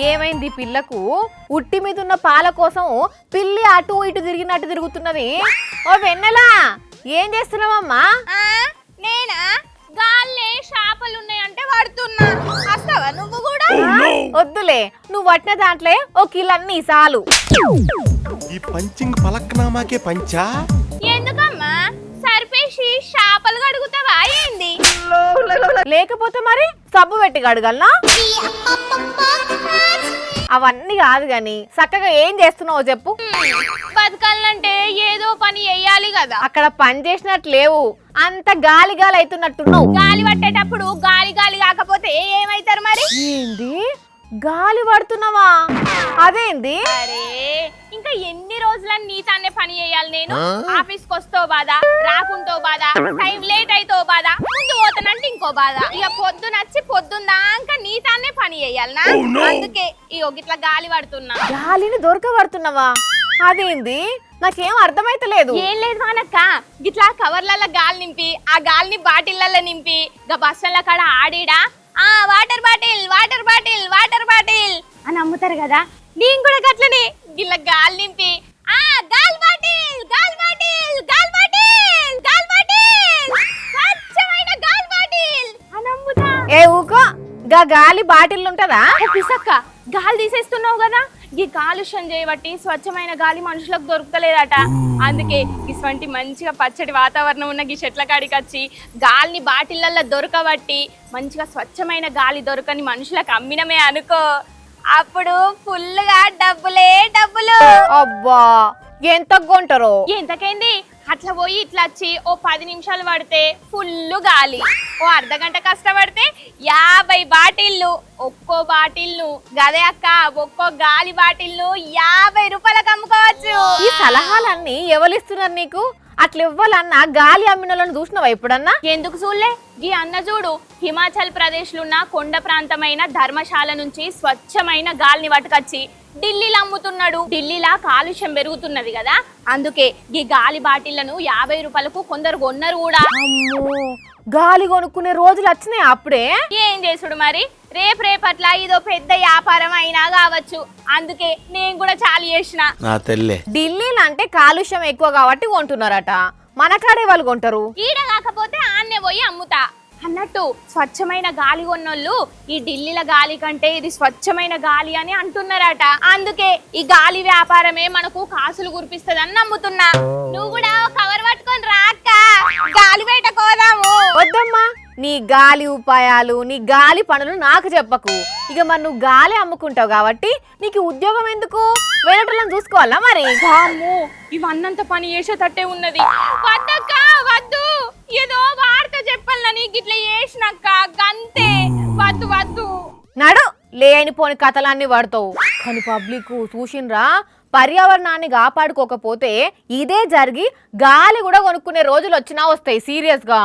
ఏమైంది పిల్లకు? ఉట్టి మీద ఉన్న పాల కోసం పిల్లి అటు ఇటు తిరిగినట్టు తిరుగుతున్నది. ఓ వెన్నెలా, ఏం చేస్తున్నావమ్మా? నేనా గాల్లే చేపలున్నాయంటే పడుతున్నా. వస్తావా నువ్వు కూడా? వద్దులే, నువ్వు పట్టిన దాంట్లో ఓ కిలన్నీ చాలు. ఈ పంచింగ్ పలక్నామాకే పంచా? ఎందుకమ్మా సరిపేసి చేపలు కడుగుతావా ఏంది? లేకపోతే మరి సబ్బు పెట్టి కడగలనా? అవన్నీ కాదు గాని చక్కగా ఏం చేస్తున్నావో చెప్పు. బతకాలంటే ఏదో పని చెయ్యాలి కదా. అక్కడ పని చేసినట్టు లేవు, అంత గాలి గాలి అవుతున్నట్టున్నావు. గాలి పట్టేటప్పుడు గాలి గాలి కాకపోతే ఏమైతారు మరి? ఏంది గాలి పడుతున్నావా? అదేంది? అరే ఇంకా ఎన్ని రోజులని నీతానే పని చేయాలి నేను? ఆఫీస్ కి వస్తో బాధ, రాకుంటో బాధ, టైం లేట్ అయితో బాధ, ముందు పోతానంటే ఇంకో బాధ. ఇక పొద్దునచ్చి పొద్దున్నాక నీతానే పని చేయాలనా? అందుకే ఇగో గిట్లా గాలి పడుతున్నా. గాలిని దొరకబడుతున్నావా? అదేంది? నాకేం అర్థమైతలేదు. ఏం లేదు మానక్క, గిట్లా కవర్లలో గాలి నింపి ఆ గాలిని బాటిళ్లలో నింపి గా బస్సుల కాడ ఆడిడా water bottle water bottle water bottle అని అమ్ముతారు కదా. నేను కూడా గట్లనే గిల్ల గాలి నింపి గాలి బాటిల్ గాలి బాటిల్ గాలి బాటిల్ గాలి బాటిల్ స్వచ్ఛమైన గాలి బాటిల్ అని అమ్ముతా. ఏ ఊకో, గా గాలి బాటిల్ ఉంటదా? పిసక్క గాలి తీసేస్తున్నావు కదా, ఈ కాలుష్యం చేయబట్టి స్వచ్ఛమైన గాలి మనుషులకు దొరుకుతలేదట. అందుకే ఇటువంటి మంచిగా పచ్చటి వాతావరణం ఉన్న ఈ చెట్ల కాడికి వచ్చి గాలిని బాటిళ్లలో దొరకబట్టి మంచిగా స్వచ్ఛమైన గాలి దొరకని మనుషులకు అమ్మినమే అనుకో, అప్పుడు ఫుల్గా డబ్బులే డబ్బులు. అబ్బా ఎంత కొంటారో? ఎంతకైంది అట్లా పోయి ఇట్లా వచ్చి ఓ 10 నిమిషాలు పడితే ఫుల్ గాలి, ఓ అర్ధగంట కష్టపడితే 50 బాటిల్లు. ఒక్కో బాటిల్ను గదే అక్క, ఒక్కో గాలి బాటిల్ను 50 రూపాయలకు అమ్ముకోవచ్చు. ఈ సలహాలన్నీ ఎవరిస్తున్నారు నీకు? అట్లా ఇవ్వాలన్నా గాలి అమ్మినోళ్ళని చూసినావా ఎప్పుడన్నా? ఎందుకు చూడలే, ఈ అన్న చూడు హిమాచల్ ప్రదేశ్ లో ఉన్న కొండ ప్రాంతమైన ధర్మశాల నుంచి స్వచ్ఛమైన గాలిని పట్టుకొచ్చి ఢిల్లీలో అమ్ముతున్నాడు. ఢిల్లీలా కాలుష్యం పెరుగుతున్నది కదా, అందుకే ఈ గాలి బాటిళ్లను 50 రూపాయలకు కొందరు కొన్నారు కూడా. గాలి కొనుక్కునే రోజులు వచ్చినాయి అప్పుడే. ఏం చేసుడు మరి, రేపట్లా ఇదో పెద్ద వ్యాపారం అయినా కావచ్చు. అందుకే నేను కూడా చాలు చేసిన. నా తల్లే, ఢిల్లీలో అంటే కాలుష్యం ఎక్కువ కాబట్టి కొంటున్నారట, మన కాడే వాళ్ళు కొంటారు. ఈడ కాకపోతే ఆన్నే పోయి అమ్ముతా అన్నట్టు. స్వచ్ఛమైన గాలి కొన్నోళ్ళు ఈ ఢిల్లీల గాలి కంటే ఇది స్వచ్ఛమైన గాలి అని అంటున్నారట. అందుకే ఈ గాలి వ్యాపారమే మనకు కాసులు కురిపిస్తదని నమ్ముతున్నా. నువ్వు కూడా కవర్ పట్టుకొని రాక్క, గాలి బయట కోదాము. వద్దమ్మా, నీ గాలి ఉపాయాలు నీ గాలి పనులు నాకు చెప్పకు. ఇక మరి నువ్వు గాలి అమ్ముకుంటావు కాబట్టి నీకు ఉద్యోగం ఎందుకు? వేరేటోళ్ళని చూసుకోవాలా మరి? ఇవన్నంత పని చేసేటట్టే ఉన్నది. వద్దక్క వద్దు, ఏదో వార్త చెప్పాలని గిట్ల చేసినక్క గంతే. వద్దు వద్దు నడు, లేనిపోని కథలన్నీ పడతావు. కానీ పబ్లిక్ చూసిండ్రా, పర్యావరణాన్ని కాపాడుకోకపోతే ఇదే జరిగి గాలి కూడా కొనుక్కునే రోజులు వచ్చినా వస్తాయి సీరియస్ గా.